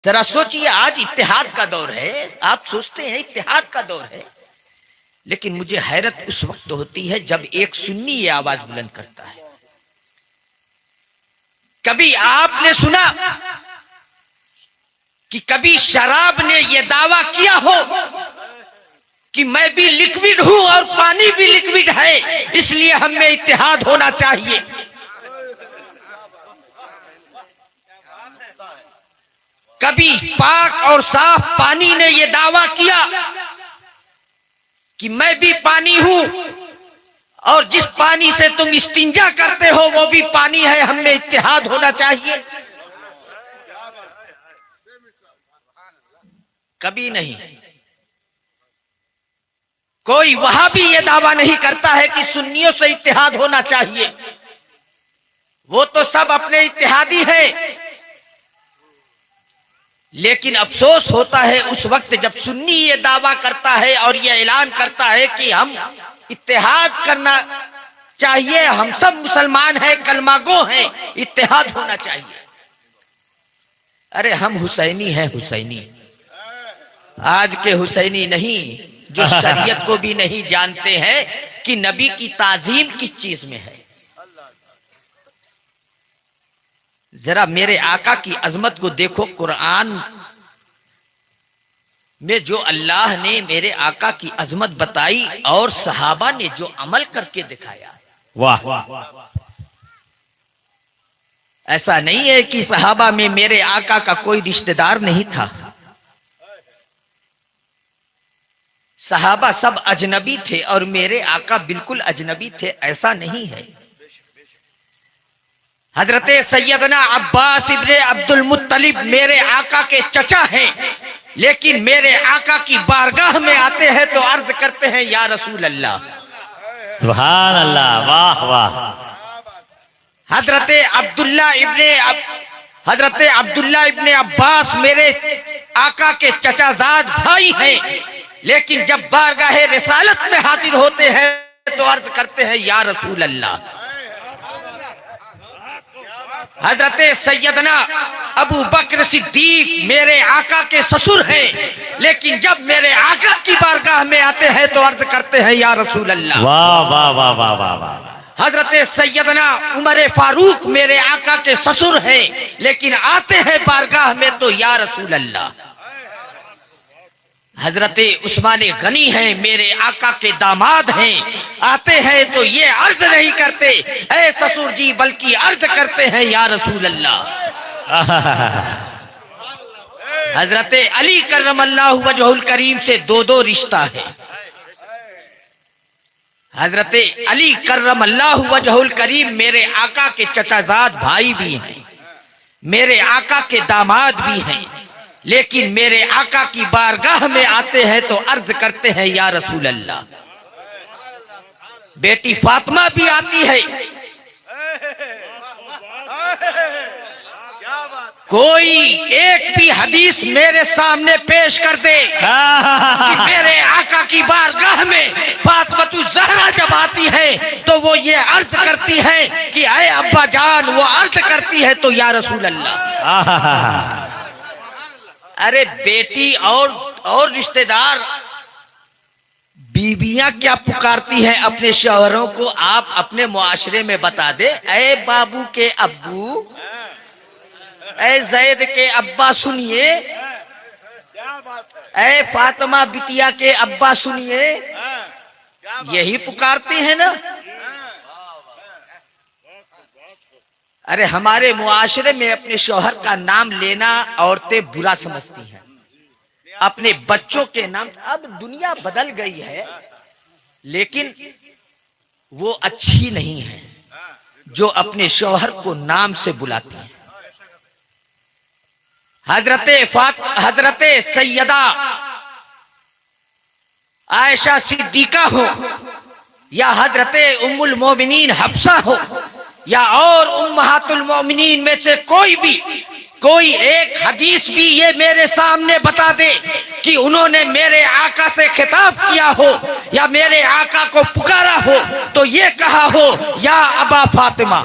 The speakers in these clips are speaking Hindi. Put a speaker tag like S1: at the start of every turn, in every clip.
S1: जरा सोचिए, आज इत्तेहाद का दौर है। आप सोचते हैं इत्तेहाद का दौर है, लेकिन मुझे हैरत उस वक्त होती है जब एक सुन्नी ये आवाज बुलंद करता है। कभी आपने सुना कि कभी शराब ने यह दावा किया हो कि मैं भी लिक्विड हूं और पानी भी लिक्विड है, इसलिए हम में इत्तेहाद होना चाहिए? कभी पाक और साफ पानी ने यह दावा किया कि मैं भी पानी हूं और जिस पानी से तुम इस्तिंजा करते हो वो भी पानी है, हम में इत्तेहाद होना चाहिए? कभी नहीं। कोई वहां भी यह दावा नहीं करता है कि सुन्नियों से इत्तेहाद होना चाहिए। वो तो सब अपने इत्तेहादी हैं। लेकिन अफसोस होता है उस वक्त जब सुन्नी ये दावा करता है और ये ऐलान करता है कि हम इत्तेहाद करना चाहिए, हम सब मुसलमान हैं, कलमागो हैं, इत्तेहाद होना चाहिए। अरे हम हुसैनी हैं, हुसैनी। आज के हुसैनी नहीं जो शरीयत को भी नहीं जानते हैं कि नबी की ताजीम किस चीज में है। जरा मेरे आका की अजमत को देखो। कुरान में जो अल्लाह ने मेरे आका की अजमत बताई और सहाबा ने जो अमल करके दिखाया, वाह। ऐसा नहीं है कि सहाबा में मेरे आका का कोई रिश्तेदार नहीं था। सहाबा सब अजनबी थे और मेरे आका बिल्कुल अजनबी थे, ऐसा नहीं है। हजरते सैयदना अब्बास इब्ने अब्दुल मुत्तलिब मेरे आका के चचा हैं, लेकिन मेरे आका की बारगाह में आते हैं तो अर्ज करते हैं या रसूल अल्लाह।
S2: सुभान अल्लाह, वाह वाह।
S1: हजरते अब्दुल्ला इब्ने अब्बास मेरे आका के चचाजाद भाई हैं, लेकिन जब बारगाह रिसालत में हाजिर होते हैं तो अर्ज करते हैं या रसूल अल्लाह। हजरते सैयदना अबू बकर सिद्दीक मेरे आका के ससुर हैं, लेकिन जब मेरे आका की बारगाह में आते हैं तो अर्ज करते हैं या रसूल अल्लाह।
S2: वाह वाह वाह वाह वाह वाह।
S1: हजरते सैयदना उमर फारूक मेरे आका के ससुर हैं, लेकिन आते हैं बारगाह में तो या रसूल अल्लाह। हजरते उस्मान गनी हैं मेरे आका के दामाद हैं, आते हैं तो ये अर्ज नहीं करते ऐ ससुर जी, बल्कि अर्ज करते हैं या रसूल अल्लाह। हजरते अली कर्रमल्लाहु वजहुल करीम से दो रिश्ता है। हजरते अली कर्रमल्लाहु वजहुल करीम मेरे आका के चचाजाद भाई भी हैं, मेरे आका के दामाद भी हैं, लेकिन मेरे आका की बारगाह में आते हैं तो अर्ज करते हैं या रसूल अल्लाह। बेटी फातिमा भी आती है। कोई एक भी हदीस मेरे सामने पेश कर दे कि मेरे आका की बारगाह में फातिमा ज़हरा जब आती है तो वो ये अर्ज करती है कि ऐ अब्बा जान, वो अर्ज करती है तो या रसूल अल्लाह। अरे बेटी और रिश्तेदार, बीबियां क्या पुकारती हैं अपने शौहरों को, आप अपने मुआशरे में बता दे। ऐ बाबू के अब्बू, ऐ जैद के अब्बा सुनिए, ऐ फातिमा बिटिया के अब्बा सुनिए, यही पुकारती हैं ना। अरे हमारे मुआशरे में अपने शौहर का नाम लेना औरतें बुरा समझती हैं, अपने बच्चों के नाम। अब दुनिया बदल गई है, लेकिन वो अच्छी नहीं है जो अपने शौहर को नाम से बुलाती है। हजरते सैयदा आयशा सिद्दीका हो या हजरते उम्मुल मोमिनीन हफ्सा हो या और उम्महातुल मोमिनीन में से कोई एक हदीस भी ये मेरे सामने बता दे कि उन्होंने मेरे आका से खिताब किया हो या मेरे आका को पुकारा हो तो ये कहा हो या अबा फातिमा।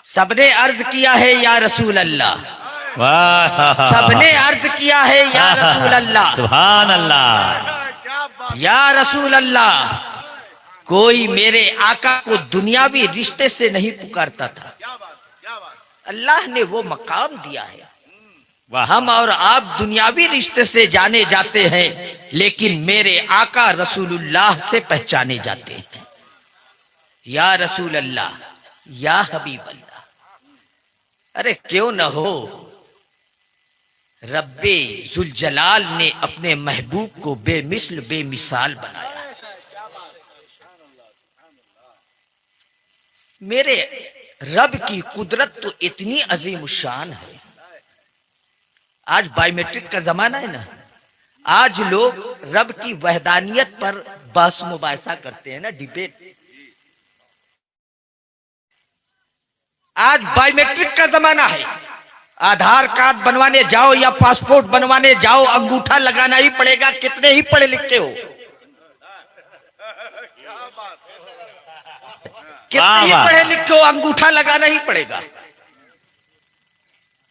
S1: सबने अर्ज किया है या रसूल अल्लाह।
S2: वाह
S1: सबने अर्ज किया है या रसूल अल्लाह,
S2: सुभान अल्लाह।
S1: या रसूल अल्लाह। कोई मेरे आका को दुनियावी रिश्ते से नहीं पुकारता था, अल्लाह ने वो मकाम दिया है।
S2: वाह
S1: हम और आप दुनियावी रिश्ते से जाने जाते हैं, लेकिन मेरे आका रसूलुल्लाह से पहचाने जाते हैं। या रसूल अल्लाह, या हबीब अल्लाह। अरे क्यों न हो, रब्बे जुल जलाल ने अपने महबूब को बेमिसल बेमिसाल बनाया। मेरे रब की कुदरत तो इतनी अजीम शान है। आज बायोमेट्रिक का जमाना है ना, आज लोग रब की वहदानियत पर बहस मुबाहिसा करते हैं ना, डिबेट। आज बायोमेट्रिक का जमाना है। आधार कार्ड बनवाने जाओ या पासपोर्ट बनवाने जाओ, अंगूठा लगाना ही पड़ेगा, कितने ही पढ़े लिखे हो, कितने ही पढ़े लिखे हो, अंगूठा लगाना ही पड़ेगा।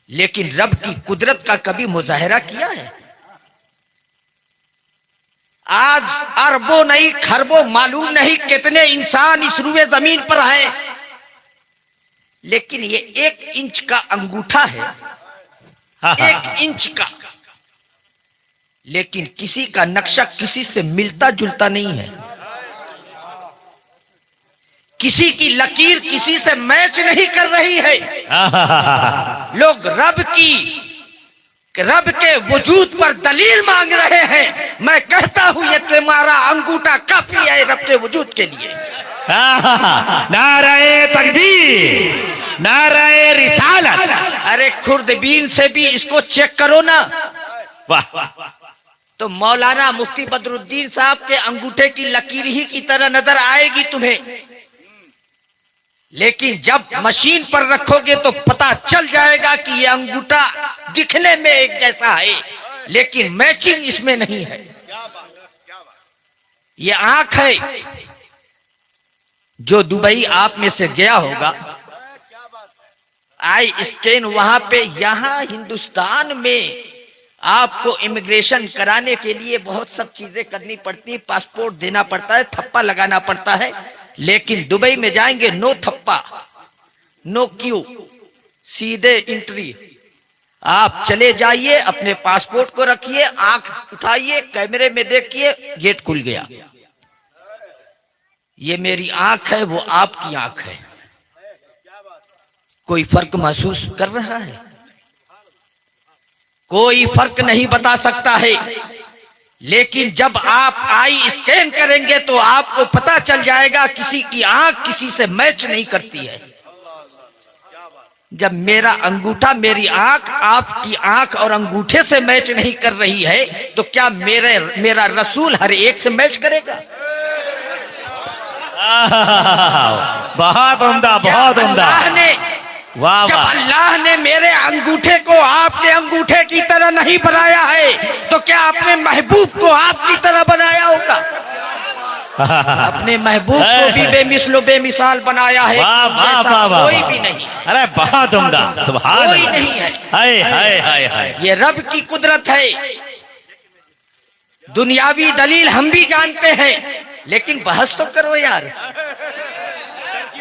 S1: लेकिन रब की कुदरत का कभी मुजाहिरा किया है? आज अरबों नहीं खरबों, मालूम नहीं कितने इंसान इस रुए जमीन पर हैं, लेकिन ये 1 इंच का अंगूठा है, 1 इंच का। लेकिन किसी का नक्शा किसी से मिलता जुलता नहीं है, किसी की लकीर किसी से मैच नहीं कर रही है। लोग रब के वजूद पर दलील मांग रहे हैं। मैं कहता हूं ये तुम्हारा अंगूठा काफी है रब के वजूद के लिए।
S2: नाराए तकबीर, नाराए रिसालत।
S1: अरे खुर्दबीन से भी इसको चेक करो ना।
S2: वाह
S1: तो मौलाना मुफ्ती बदरुद्दीन साहब के अंगूठे की लकीर ही की तरह नजर आएगी तुम्हें, लेकिन जब मशीन पर रखोगे तो पता चल जाएगा कि ये अंगूठा दिखने में एक जैसा है, लेकिन मैचिंग इसमें नहीं है। ये आंख है, जो दुबई आप में से गया होगा, आई स्कैन वहां पे, यहां हिंदुस्तान में आपको इमिग्रेशन कराने के लिए बहुत सब चीजें करनी पड़ती है, पासपोर्ट देना पड़ता है, थप्पा लगाना पड़ता है। लेकिन दुबई में जाएंगे नो थप्पा, नो क्यू, सीधे एंट्री। आप चले जाइए, अपने पासपोर्ट को रखिए, आंख उठाइए, कैमरे में देखिए, गेट खुल गया। ये मेरी आंख है, वो आपकी आंख है। कोई फर्क महसूस कर रहा है? कोई फर्क नहीं बता सकता है। लेकिन जब आप आई स्कैन करेंगे तो आपको पता चल जाएगा किसी की आंख किसी से मैच नहीं करती है। जब मेरा अंगूठा मेरी आंख आपकी आंख और अंगूठे से मैच नहीं कर रही है, तो क्या मेरा रसूल हर एक से मैच करेगा?
S2: बहुत उम्दा, बहुत उम्दा। वाह
S1: जब अल्लाह ने मेरे अंगूठे को आपके अंगूठे की तरह नहीं बनाया है, तो क्या अपने महबूब को आपकी तरह बनाया होगा? अपने महबूब को भी बेमिसलो बेमिसाल बनाया है।
S2: वाह वाह वाह वाह,
S1: कोई भी नहीं।
S2: अरे बहुत उम्दा, सुभान
S1: कोई
S2: अल्लाह।
S1: नहीं है।
S2: हाय हाय हाय हाय,
S1: ये रब की कुदरत है। दुनियावी दलील हम भी जानते हैं, लेकिन बहस तो करो यार,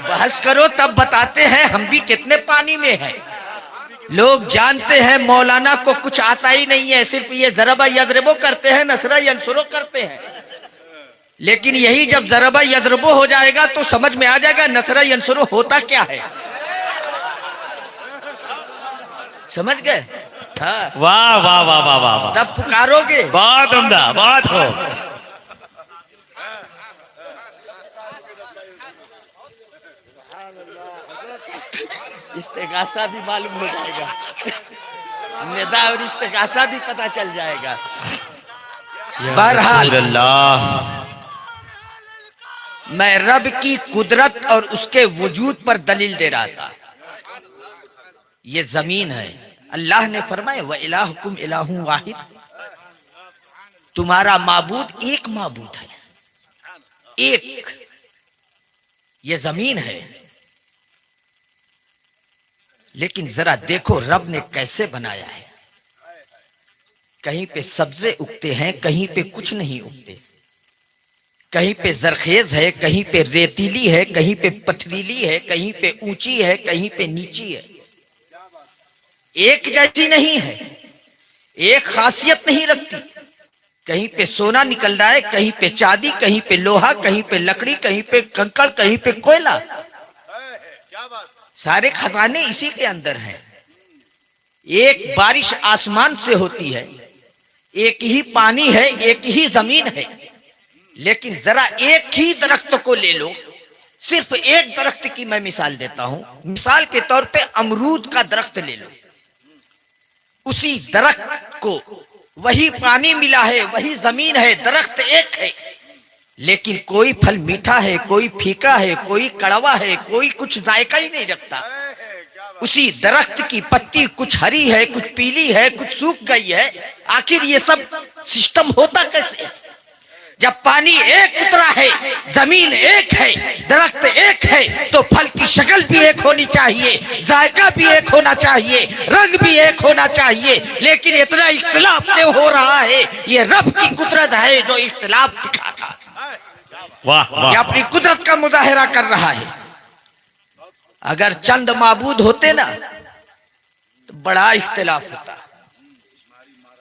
S1: बहस करो तब बताते हैं हम भी कितने पानी में हैं। लोग जानते हैं मौलाना को कुछ आता ही नहीं है, सिर्फ ये जरबा यजरबो करते हैं, नसरा यंसुरो करते हैं। लेकिन यही जब जरबा यजरबो हो जाएगा तो समझ में आ जाएगा नसरा यंसुरो होता क्या है। समझ गए? हाँ,
S2: वाह वाह वाह वाह वाह,
S1: तब पुकारोगे।
S2: बहुत उम्दा, बहुत हो।
S1: इस्तेगासा भी मालूम हो जाएगा, निदा और इस्तेगासा भी पता चल जाएगा। बहरहाल मैं रब की कुदरत और उसके वजूद पर दलील दे रहा था। ये जमीन है, अल्लाह ने फरमाया व इलाहुकुम इलाहुन वाहिद, तुम्हारा माबूद एक माबूद है, एक। ये जमीन है, लेकिन जरा देखो रब ने कैसे बनाया है। कहीं पे सब्जे उगते हैं, कहीं पे कुछ नहीं उगते, कहीं पे जरखेज है, कहीं पे रेतीली है, कहीं पे पथरीली है, कहीं पे ऊंची है, कहीं पे नीची है। एक जैसी नहीं है, एक खासियत नहीं रखती। कहीं पे सोना निकल रहा है, कहीं पे चांदी, कहीं पे लोहा, कहीं पे लकड़ी, कहीं पे कंकड़, कहीं पे कोयला। सारे खजाने इसी के अंदर हैं। एक बारिश आसमान से होती है, एक ही पानी है, एक ही जमीन है। लेकिन जरा एक ही दरख्त को ले लो, सिर्फ एक दरख्त की मैं मिसाल देता हूं। मिसाल के तौर पे अमरूद का दरख्त ले लो। उसी दरख्त को वही पानी मिला है, वही जमीन है, दरख्त एक है, लेकिन कोई फल मीठा है, कोई फीका है, कोई कड़वा है, कोई कुछ जायका ही नहीं रखता। उसी दरख्त की पत्ती कुछ हरी है, कुछ पीली है, कुछ सूख गई है। आखिर ये सब सिस्टम होता कैसे? जब पानी एक उतरा है, जमीन एक है, दरख्त एक है, तो फल की शक्ल भी एक होनी चाहिए, जायका भी एक होना चाहिए, रंग भी एक होना चाहिए। लेकिन इतना इख्तिलाफ क्यों हो रहा है? ये रब की कुदरत है जो इख्तिलाफ दिखा रहा है।
S2: वाह वाह।
S1: ये अपनी कुदरत का मुजाहिरा कर रहा है। अगर चंद माबूद होते ना तो बड़ा इख्तिलाफ होता।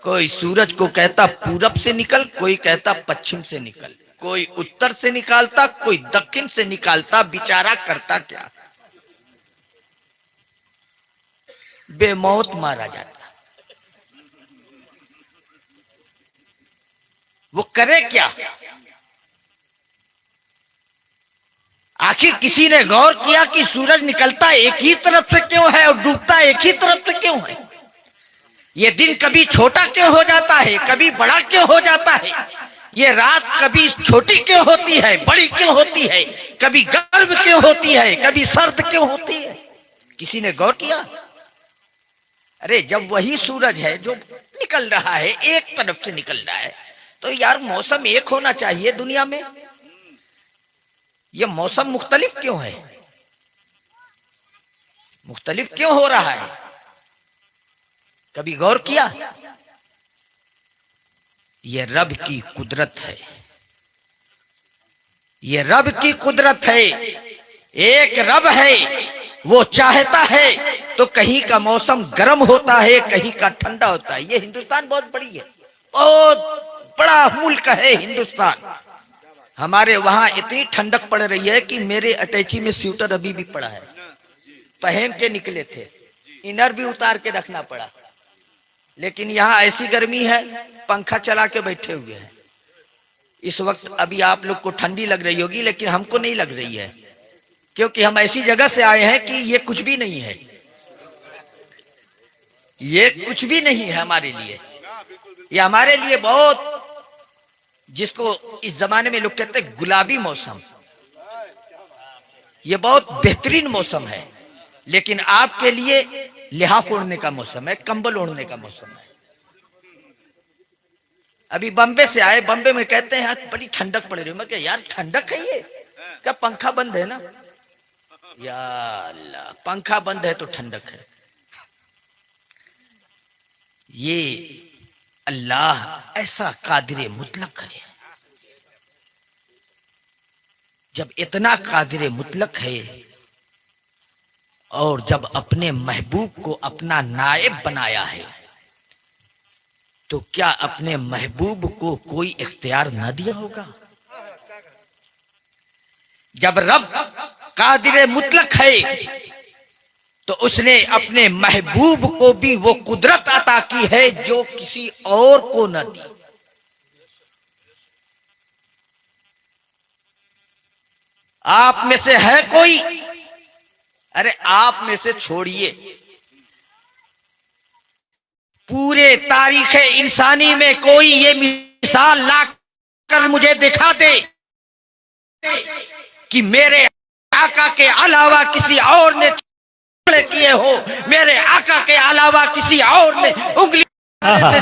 S1: कोई सूरज को कहता पूरब से निकल, कोई कहता पश्चिम से निकल, कोई उत्तर से निकालता, कोई दक्षिण से निकालता। बेचारा करता क्या? बेमौत मारा जाता। वो करे क्या? आखिर किसी ने गौर किया कि सूरज निकलता एक ही तरफ से क्यों है और डूबता एक ही तरफ से क्यों है? ये दिन कभी छोटा क्यों हो जाता है, कभी बड़ा क्यों हो जाता है? ये रात कभी छोटी क्यों होती है, बड़ी क्यों होती है? कभी गर्म क्यों होती है, कभी सर्द क्यों होती है? किसी ने गौर किया? अरे जब वही सूरज है जो निकल रहा है, एक तरफ से निकल रहा है, तो यार मौसम एक होना चाहिए दुनिया में। ये मौसम मुख्तलिफ क्यों है? मुख्तलिफ क्यों हो रहा है? कभी गौर किया? ये रब की कुदरत है, ये रब की कुदरत है। एक रब है, वो चाहता है तो कहीं का मौसम गर्म होता है, कहीं का ठंडा होता है। ये हिंदुस्तान बहुत बड़ी है, बहुत बड़ा मुल्क है हिंदुस्तान। हमारे वहां इतनी ठंडक पड़ रही है कि मेरे अटैची में स्वेटर अभी भी पड़ा है, पहन के निकले थे, इनर भी उतार के रखना पड़ा। लेकिन यहाँ ऐसी गर्मी है, पंखा चला के बैठे हुए हैं। इस वक्त अभी आप लोग को ठंडी लग रही होगी, लेकिन हमको नहीं लग रही है, क्योंकि हम ऐसी जगह से आए हैं कि ये कुछ भी नहीं है, ये कुछ भी नहीं है हमारे लिए। ये हमारे लिए बहुत, जिसको इस जमाने में लोग कहते हैं गुलाबी मौसम, ये बहुत बेहतरीन मौसम है। लेकिन आपके लिए लिहाफ ओढ़ने का मौसम है, कंबल ओढ़ने का मौसम है। अभी बम्बे से आए, बम्बे में कहते हैं यार बड़ी ठंडक पड़ रही है। मैं क्या यार ठंडक है? ये क्या पंखा बंद है ना? या अल्लाह, पंखा बंद है तो ठंडक है। ये अल्लाह ऐसा कादिर मुतलक है। जब इतना कादिर मुतलक है और जब अपने महबूब को अपना नायब बनाया है, तो क्या अपने महबूब को कोई इख्तियार न दिया होगा? जब रब कादिर मुतलक है तो उसने अपने महबूब को भी वो कुदरत अता की है जो किसी और को न दी। आप में से है कोई, अरे आप में से छोड़िए, पूरे तारीख इंसानी में कोई ये मिसाल ला कर मुझे दिखा दे कि मेरे आका के अलावा किसी और ने किए हो, मेरे आका के अलावा किसी और ने उंगली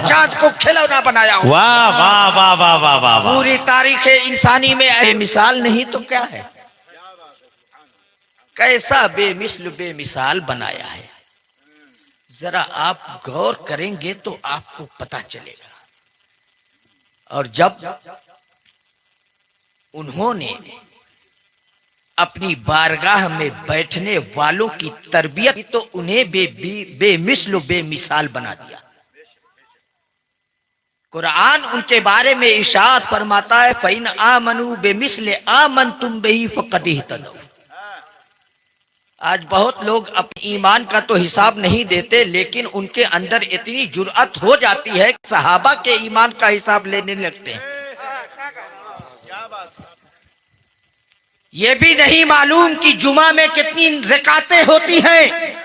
S1: चांद को खिलौना बनाया हो।
S2: वाह वाह वाह वाह वाह वाह वाह।
S1: पूरी तारीख इंसानी में मिसाल नहीं तो क्या है? कैसा बेमिसल बेमिसाल बनाया है। जरा आप गौर करेंगे तो आपको पता चलेगा। और जब उन्होंने अपनी बारगाह में बैठने वालों की तरबियत की तो उन्हें बेमिसल बेमिसाल बना दिया। कुरान उनके बारे में इरशाद फरमाता है, फ़इन आमनू बेमिसल आमनतुम बिही फ़क़द इह्तदौ। आज बहुत लोग अपने ईमान का तो हिसाब नहीं देते, लेकिन उनके अंदर इतनी जुर्अत हो जाती है कि सहाबा के ईमान का हिसाब लेने लगते हैं। ये भी नहीं मालूम कि जुमा में कितनी रकातें होती हैं,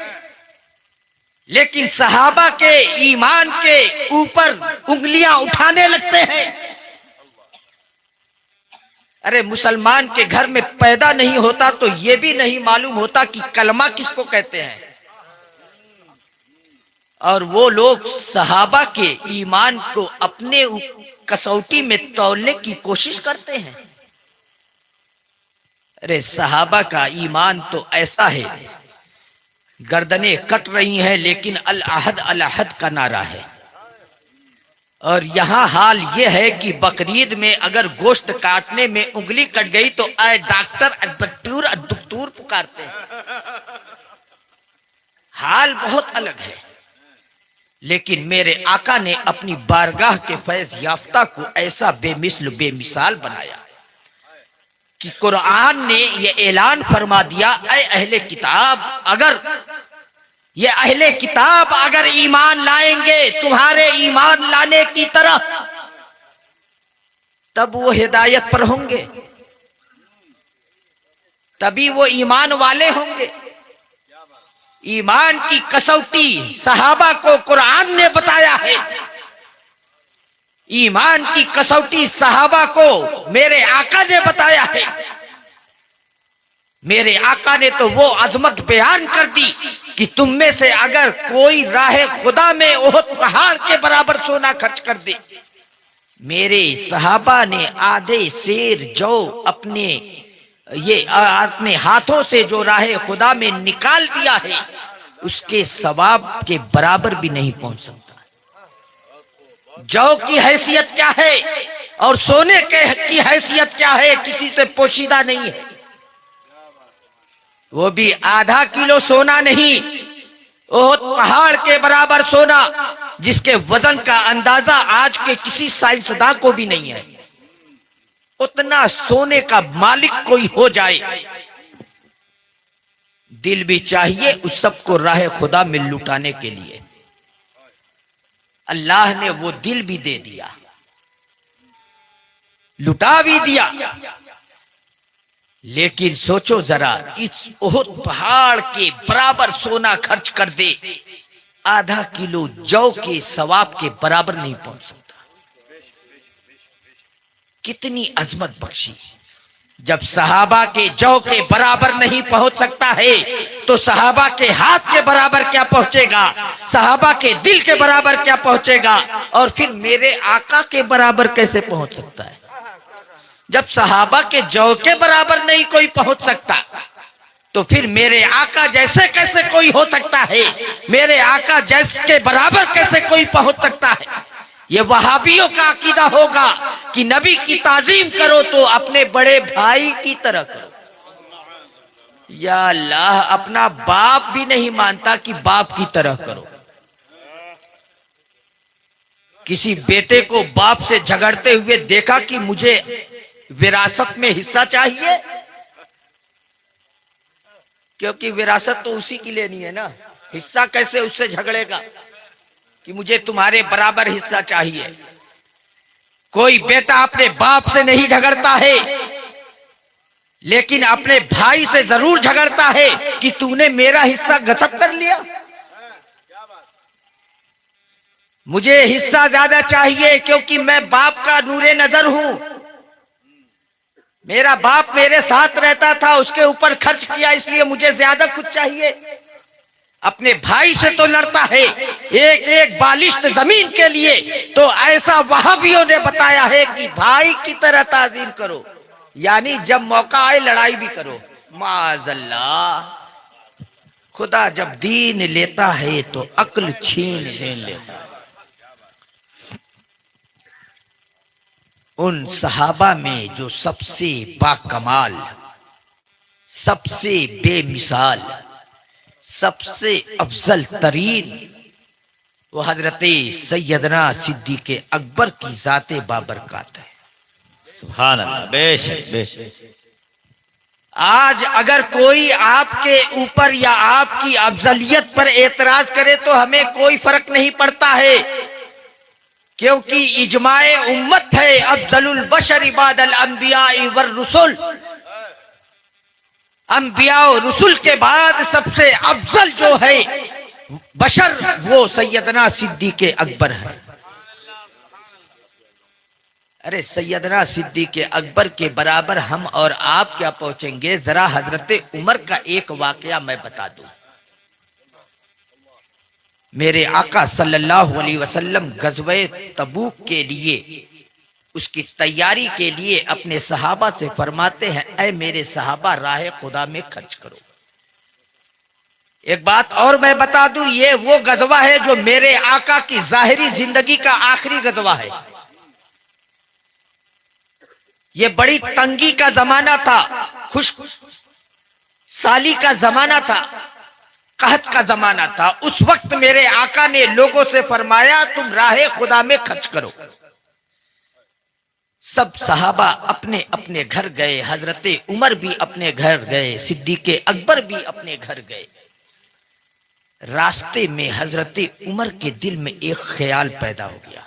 S1: लेकिन सहाबा के ईमान के ऊपर उंगलियां उठाने लगते हैं। अरे मुसलमान के घर में पैदा नहीं होता तो ये भी नहीं मालूम होता कि कलमा किसको कहते हैं, और वो लोग सहाबा के ईमान को अपने कसौटी में तौलने की कोशिश करते हैं। अरे सहाबा का ईमान तो ऐसा है, गर्दनें कट रही हैं लेकिन अल अहद का नारा है। और यहाँ हाल ये है कि बकरीद में अगर गोश्त काटने में उंगली कट गई तो आए डॉक्टर दुक्तूर पुकारते हैं। हाल बहुत अलग है। लेकिन मेरे आका ने अपनी बारगाह के फैज याफ्ता को ऐसा बेमिसल बेमिसाल बनाया कि कुरान ने यह ऐलान फरमा दिया, ऐ अहले किताब, अगर ये अहले किताब अगर ईमान लाएंगे तुम्हारे ईमान लाने की तरह, तब वो हिदायत पर होंगे, तभी वो ईमान वाले होंगे। ईमान की कसौटी सहाबा को कुरान ने बताया है। ईमान की कसौटी सहाबा को मेरे आका ने बताया है। मेरे आका ने तो वो अजमत बयान कर दी कि तुम में से अगर कोई राह खुदा में ओहद पहाड़ के बराबर सोना खर्च कर दे। मेरे सहाबा ने आधे शेर जौ अपने हाथों से जो राह खुदा में निकाल दिया है, उसके सवाब के बराबर भी नहीं पहुंच सकता। जौ की हैसियत क्या है और सोने की हैसियत क्या है, किसी से पोशीदा नहीं है। वो भी आधा किलो सोना नहीं, ओहद पहाड़ के बराबर सोना, जिसके वजन का अंदाजा आज के किसी साइंसदान को भी नहीं है। उतना सोने का मालिक कोई हो जाए, दिल भी चाहिए उस सबको राह खुदा में लुटाने के लिए। अल्लाह ने वो दिल भी दे दिया, लुटा भी दिया। लेकिन सोचो जरा, इस ओहद पहाड़ के बराबर सोना खर्च कर दे, आधा किलो जौ के सवाब के बराबर नहीं पहुंच सकता। कितनी अजमत बख्शी। जब सहाबा के जौ के बराबर नहीं पहुंच सकता है तो सहाबा के हाथ के बराबर क्या पहुंचेगा, सहाबा के दिल के बराबर क्या पहुंचेगा, और फिर मेरे आका के बराबर कैसे पहुंच सकता है। जब सहाबा के जौ के बराबर नहीं कोई पहुंच सकता तो फिर मेरे आका जैसे कैसे कोई हो सकता है, मेरे आका जैसे के बराबर कैसे कोई पहुंच सकता है। ये वहाबियों का अकीदा होगा कि नबी की ताजीम करो तो अपने बड़े भाई की तरह करो। या अल्लाह, अपना बाप भी नहीं मानता कि बाप की तरह करो। किसी बेटे को बाप से झगड़ते हुए देखा कि मुझे विरासत में हिस्सा चाहिए, क्योंकि विरासत तो उसी की लेनी है ना। हिस्सा कैसे उससे झगड़ेगा कि मुझे तुम्हारे बराबर हिस्सा चाहिए। कोई बेटा अपने बाप से नहीं झगड़ता है, लेकिन अपने भाई से जरूर झगड़ता है कि तूने मेरा हिस्सा गसब कर लिया, मुझे हिस्सा ज्यादा चाहिए क्योंकि मैं बाप का नूरे नजर हूं। मेरा बाप मेरे साथ रहता था, उसके ऊपर खर्च किया, इसलिए मुझे ज्यादा कुछ चाहिए। अपने भाई से तो लड़ता है एक एक बालिश्त जमीन के लिए। तो ऐसा वहाबियों ने बताया है कि भाई की तरह ताजीम करो, यानी जब मौका आए लड़ाई भी करो। माज़अल्लाह, खुदा जब दीन लेता है तो अक्ल छीन लेता है। उन सहाबा में जो सबसे बाकमाल, सबसे बेमिसाल, सबसे अफजल तरीन वो हजरत सैयदना सिद्दीक़ अकबर की जाते बाबरकत है।
S2: सुभान अल्लाह, बेशक बेशक।
S1: आज अगर कोई आपके ऊपर या आपकी अफजलियत पर एतराज करे तो हमें कोई फर्क नहीं पड़ता है, क्योंकि इजमाए उम्मत है अफजलुल बशर बादल अंबिया वर रसूल। अंबिया और रसूल के बाद सबसे अफजल जो है बशर वो सैयदना सिद्दीक़ अकबर है। अरे सैयदना सिद्दीक़ अकबर के बराबर हम और आप क्या पहुंचेंगे। जरा हजरत उमर का एक वाकया मैं बता दूं। मेरे आका सल्लल्लाहु अलैहि वसल्लम गज़वे तबूक के लिए, उसकी तैयारी के लिए अपने सहाबा से फरमाते हैं, ऐ मेरे सहाबा राह खुदा में खर्च करो। एक बात और मैं बता दूं, ये वो गज़वा है जो मेरे आका की जाहिरी जिंदगी का आखिरी गज़वा है। ये बड़ी तंगी का जमाना था, खुश्क साली का जमाना था, कहत का जमाना था। उस वक्त मेरे आका ने लोगों से फरमाया तुम राह खुदा में खर्च करो। सब सहाबा अपने अपने घर गए, हजरत उमर भी अपने घर गए, सिद्दीक़ अकबर भी अपने घर गए। रास्ते में हजरत उमर के दिल में एक ख्याल पैदा हो गया।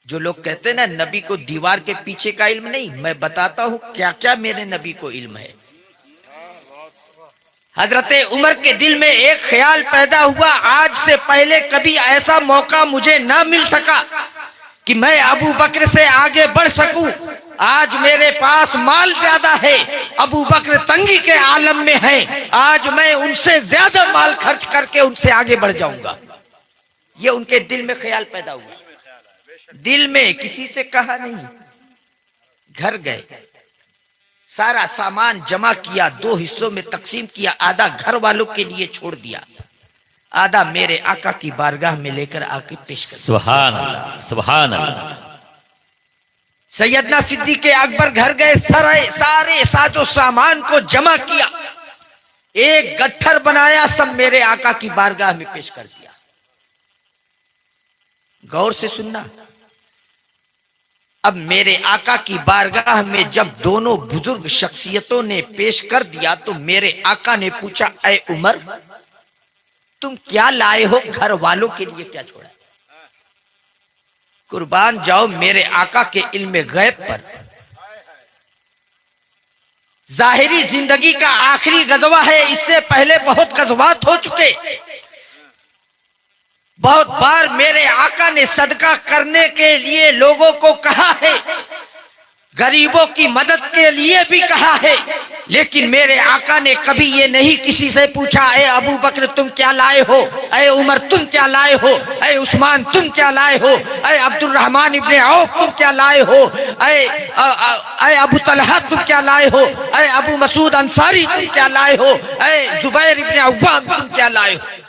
S1: जो लोग कहते हैं ना नबी को दीवार के पीछे का इल्म नहीं, मैं बताता हूं क्या क्या मेरे नबी को इल्म है। हजरत उमर के दिल में एक ख्याल पैदा हुआ, आज से पहले कभी ऐसा मौका मुझे ना मिल सका कि मैं अबू बकर से आगे बढ़ सकूं। आज मेरे पास माल ज्यादा है, अबू बकर तंगी के आलम में है, आज मैं उनसे ज्यादा माल खर्च करके उनसे आगे बढ़ जाऊंगा। ये उनके दिल में ख्याल पैदा हुआ। दिल में, किसी से कहा नहीं। घर गए, सारा सामान जमा किया, 2 हिस्सों में तकसीम किया। आधा घर वालों के लिए छोड़ दिया, आधा मेरे आका की बारगाह में लेकर आके पेश कर।
S2: सुभान अल्लाह, सुभान अल्लाह।
S1: सैयदना सिद्दीक़ अकबर घर गए, सारे साजो सामान को जमा किया, एक गट्ठर बनाया, सब मेरे आका की बारगाह में पेश कर दिया। गौर से सुनना, अब मेरे आका की बारगाह में जब दोनों बुजुर्ग शख्सियतों ने पेश कर दिया तो मेरे आका ने पूछा, ऐ उमर तुम क्या लाए हो, घर वालों के लिए क्या छोड़ा। कुर्बान जाओ मेरे आका के इल्म गैब पर। जाहिरी जिंदगी का आखिरी गजवा है, इससे पहले बहुत गजवात हो चुके। बहुत बार मेरे आका ने सदका करने के लिए लोगों को कहा है, गरीबों की मदद के लिए भी कहा है, लेकिन मेरे आका ने कभी ये नहीं किसी से पूछा, ए अबू बकर तुम क्या लाए हो, ए उमर तुम क्या लाए हो, ए उस्मान तुम क्या लाए हो, ए अब्दुल रहमान इब्ने औफ तुम क्या लाए हो, ए अबू तलहा तुम क्या लाए हो, ए अबू मसूद अंसारी तुम क्या लाए हो, ए जुबैर इब्ने अव्वाम तुम क्या लाए हो।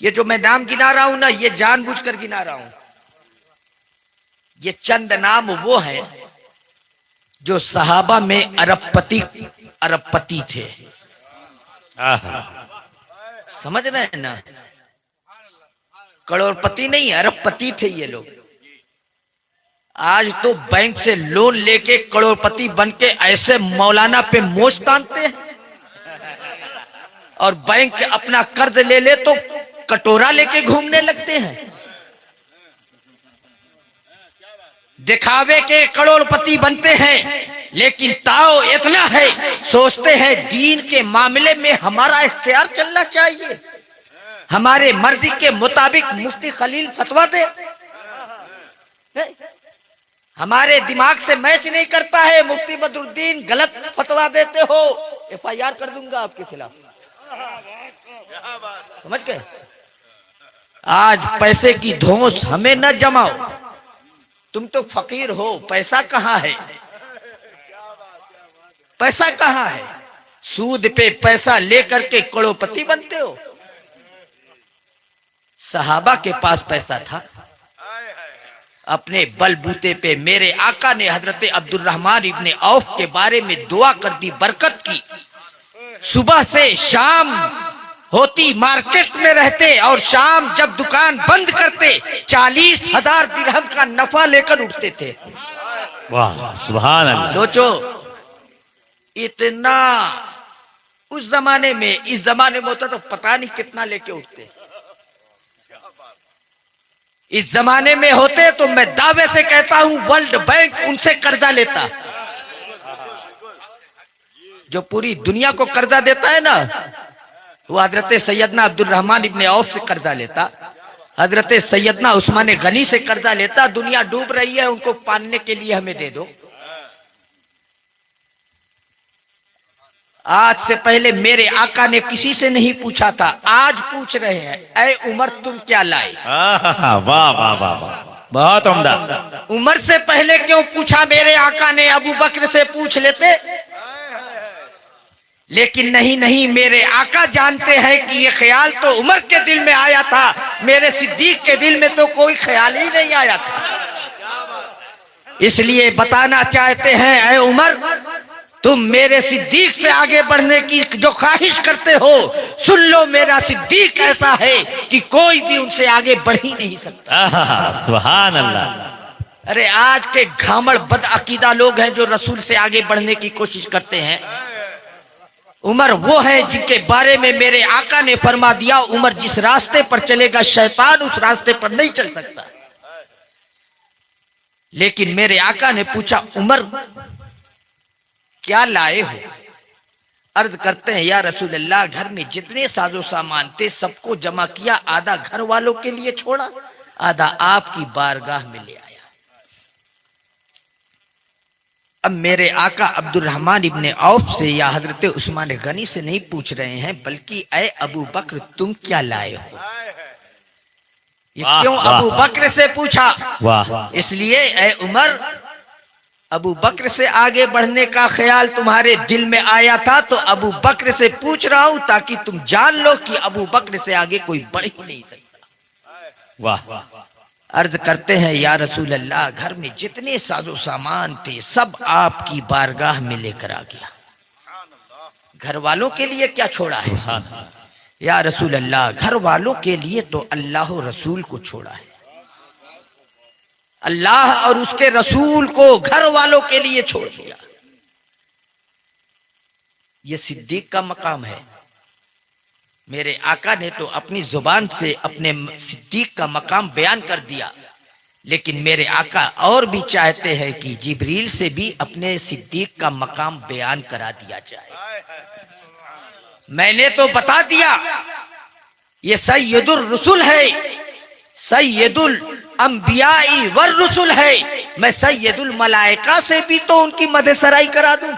S1: ये जो मैं नाम गिना रहा हूं ना, ये जानबूझकर गिना रहा हूं। ये चंद नाम वो हैं जो सहाबा में अरबपति थे। समझ रहे हैं ना, करोड़पति नहीं, अरबपति थे ये लोग। आज तो बैंक से लोन लेके करोड़पति बन के ऐसे मौलाना पे मोच तानते हैं, और बैंक अपना कर्ज ले तो कटोरा लेके घूमने लगते हैं। दिखावे के करोड़पति बनते हैं, लेकिन ताओ इतना है, सोचते हैं दीन के मामले में हमारा इख्तियार चलना चाहिए, हमारे मर्जी के मुताबिक मुफ्ती खलील फतवा दे, हमारे दिमाग से मैच नहीं करता है, मुफ्ती बदरुद्दीन गलत फतवा देते हो, FIR कर दूंगा आपके खिलाफ। समझ गए। आज पैसे की धौंस हमें न जमाओ, तुम तो फकीर हो, पैसा कहाँ है, पैसा कहाँ है। सूद पे पैसा लेकर के करोड़पति बनते हो। सहाबा के पास पैसा था, अपने बलबूते पे मेरे आका ने हजरत अब्दुल रहमान इब्ने औफ के बारे में दुआ कर दी, बरकत की। सुबह से शाम होती मार्केट में रहते और शाम जब दुकान बंद करते 40,000 दिरहम का नफा लेकर उठते थे।
S2: वाह सुभान अल्लाह।
S1: सोचो इतना उस जमाने में, इस जमाने में होता तो पता नहीं कितना लेके उठते। इस जमाने में होते तो मैं दावे से कहता हूं वर्ल्ड बैंक उनसे कर्जा लेता। जो पूरी दुनिया को कर्जा देता है ना, वो हजरत सैयदना अब्दुल रहमान इब्ने औफ से कर्जा लेता, हजरत सैयदना उस्मान गनी से कर्जा लेता। दुनिया डूब रही है, उनको पालने के लिए हमें दे दो। आज से पहले मेरे आका ने किसी से नहीं पूछा था, आज पूछ रहे हैं, ऐ उमर तुम क्या लाए?
S2: वाह वाह वाह वाह, बहुत उम्दा।
S1: उमर से पहले क्यों पूछा मेरे आका ने? अबू बकर से पूछ लेते। लेकिन नहीं नहीं, मेरे आका जानते हैं कि ये ख्याल तो उमर के दिल में आया था, मेरे सिद्दीक के दिल में तो कोई ख्याल ही नहीं आया था। इसलिए बताना चाहते हैं, ऐ उमर तुम मेरे सिद्दीक से आगे बढ़ने की जो ख्वाहिश करते हो, सुन लो, मेरा सिद्दीक ऐसा है कि कोई भी उनसे आगे बढ़ ही नहीं सकता।
S2: सुभान अल्लाह।
S1: अरे आज के घामड़ बदअकीदा लोग हैं जो रसूल से आगे बढ़ने की कोशिश करते हैं। उमर वो है जिनके बारे में मेरे आका ने फरमा दिया, उमर जिस रास्ते पर चलेगा शैतान उस रास्ते पर नहीं चल सकता। लेकिन मेरे आका ने पूछा, उमर क्या लाए हो? अर्ज करते हैं, या रसूल अल्लाह, घर में जितने साजो सामान थे सबको जमा किया, आधा घर वालों के लिए छोड़ा, आधा आपकी बारगाह में ले आया। अब मेरे आका अब्दुल रहमान इब्ने औफ से या हजरत उस्मान गनी से नहीं पूछ रहे हैं, बल्कि ऐ अबू बकर तुम क्या लाए हो? ये क्यों अबू बकर से पूछा?
S2: वाह।
S1: इसलिए ऐ उमर, अबू बकर से आगे बढ़ने का ख्याल तुम्हारे दिल में आया था तो अबू बकर से पूछ रहा हूं ताकि तुम जान लो कि अबू बकर से आगे कोई बढ़ ही नहीं सकता।
S2: वाह।
S1: अर्ज करते हैं, या रसूल अल्लाह, घर में जितने साजो सामान थे सब आपकी बारगाह में लेकर आ गया, घर वालों के लिए क्या छोड़ा है? या रसूल अल्लाह, घर वालों के लिए तो अल्लाह और रसूल को छोड़ा है। अल्लाह और उसके रसूल को घर वालों के लिए छोड़ दिया। ये सिद्दीक का मकाम है। मेरे आका ने तो अपनी जुबान से अपने सिद्दीक का मकाम बयान कर दिया, लेकिन मेरे आका और भी चाहते हैं कि जिब्रील से भी अपने सिद्दीक का मकाम बयान करा दिया जाए। मैंने तो बता दिया, ये सैयदुल रसूल है, सैयदुल अंबियाई वर रसूल है। मैं सैयदुल मलाइका से भी तो उनकी मदसराई करा दूं।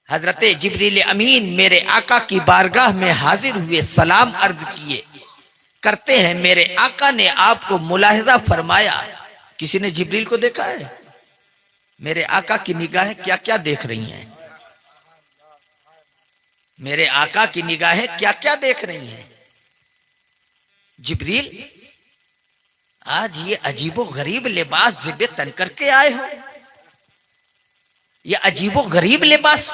S1: हजरत जिब्रील अमीन मेरे आका की बारगाह में हाजिर हुए, सलाम अर्ज किए। करते हैं, मेरे आका ने आपको मुलाहिजा फरमाया, किसी ने जिब्रील को देखा है? मेरे आका की निगाहें क्या क्या देख रही हैं? मेरे आका की निगाहें क्या क्या देख रही हैं? जिब्रील, आज ये अजीबो गरीब लिबास जिबे तन करके आए हो, ये अजीबो गरीब लिबास।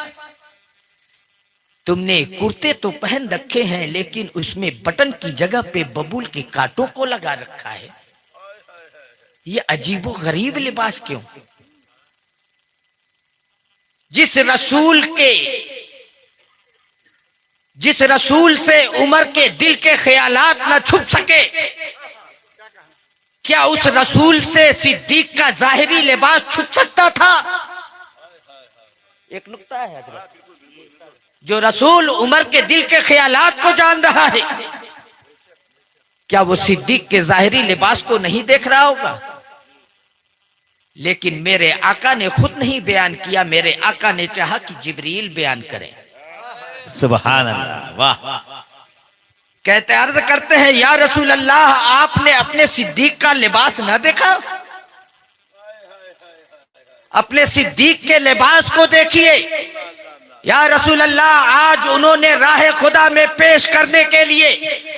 S1: तुमने कुर्ते तो पहन रखे हैं, लेकिन उसमें बटन की जगह पे बबूल के कांटों को लगा रखा है। ये अजीबो गरीब लिबास क्यों? जिस रसूल से उमर के दिल के ख्यालात न छुप सके, क्या उस रसूल से सिद्दीक का जाहिरी लिबास छुप सकता था? एक नुक्ता है हजरत, जो रसूल उमर के दिल के ख्यालात को जान रहा है, क्या वो सिद्दीक के जाहिरी लिबास को नहीं देख रहा होगा? लेकिन मेरे आका ने खुद नहीं बयान किया, मेरे आका ने चाहा कि जिब्रील बयान करें।
S2: सुभान अल्लाह। वाह।
S1: कहते अर्ज करते हैं, या रसूल अल्लाह, आपने अपने सिद्दीक का लिबास न देखा? अपने सिद्दीक के लिबास को देखिए, या रसूल अल्लाह, आज उन्होंने राह खुदा में पेश करने के लिए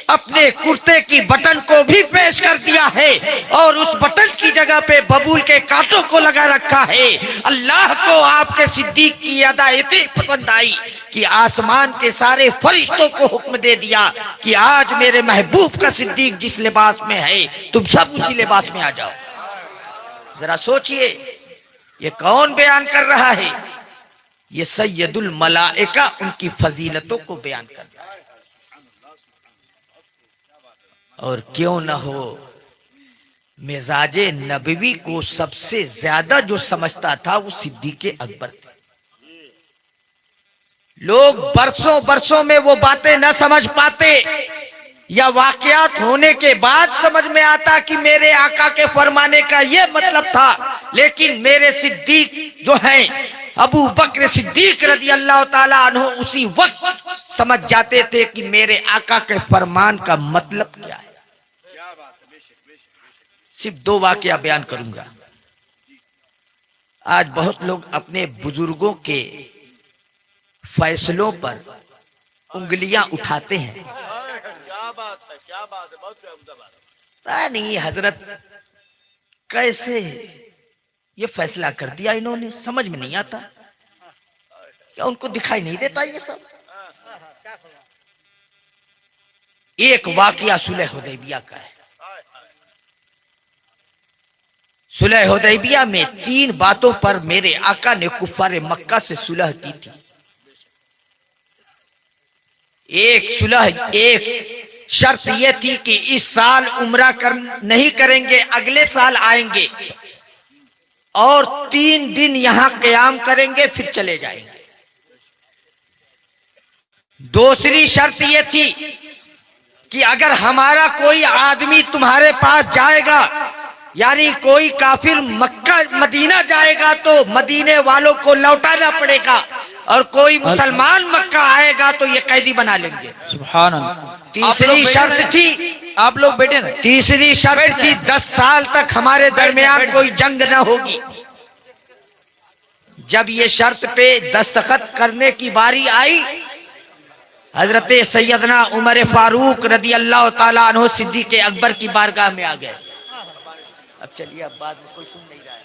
S1: अपने कुर्ते की बटन को भी पेश कर दिया है और उस बटन की जगह पे बबूल के कांटों को लगा रखा है। अल्लाह को आपके सिद्दीक की अदा इतनी पसंद आई कि आसमान के सारे फरिश्तों को हुक्म दे दिया कि आज मेरे महबूब का सिद्दीक जिस लिबास में है, तुम सब उसी लिबास में आ जाओ। जरा सोचिए, ये कौन बयान कर रहा है? ये सैयदुल मलाइका उनकी फजीलतों को बयान कर रहा है। और क्यों न हो, मिजाजे नबवी को सबसे ज्यादा जो समझता था वो सिद्दीक़ अकबर थे। लोग बरसों बरसों में वो बातें न समझ पाते या वाकयात होने के बाद समझ में आता कि मेरे आका के फरमाने का ये मतलब था, लेकिन मेरे सिद्दीक जो हैं अबू बकर सिद्दीक रज़ी अल्लाह ताला अन्हु उसी वक्त समझ जाते थे कि मेरे आका के फरमान का मतलब क्या है। सिर्फ 2 वाकया बयान करूंगा। आज बहुत लोग अपने बुजुर्गों के फैसलों पर उंगलियां उठाते हैं।
S3: क्या बात है, क्या बात है, बहुत बात।
S1: पता नहीं हजरत कैसे ये फैसला कर दिया इन्होंने, समझ में नहीं आता। क्या उनको दिखाई नहीं देता ये सब? एक वाकया सुलह हुदैबिया का है। सुलह हुदैबिया में 3 बातों पर मेरे आका ने कुफ्फार मक्का से सुलह की थी। एक शर्त यह थी कि इस साल उम्रा नहीं करेंगे, अगले साल आएंगे और 3 दिन यहां क़याम करेंगे, फिर चले जाएंगे। दूसरी शर्त यह थी कि अगर हमारा कोई आदमी तुम्हारे पास जाएगा, यानी कोई काफिर मक्का मदीना जाएगा, तो मदीने वालों को लौटाना पड़ेगा, और कोई मुसलमान मक्का आएगा तो ये कैदी बना लेंगे।
S4: सुभान अल्लाह।
S1: तीसरी शर्त थी,
S4: आप लोग बैठे ना।
S1: तीसरी शर्त थी 10 साल तक हमारे दरमियान कोई जंग न होगी। जब ये शर्त पे दस्तखत करने की बारी आई, हजरत सैयदना उमर फारूक रज़ी अल्लाह ताला अन्हु सिद्दीक़ अकबर की बारगाह में आ गए। अब चलिए, अब बात में कोई सुन नहीं रहा है।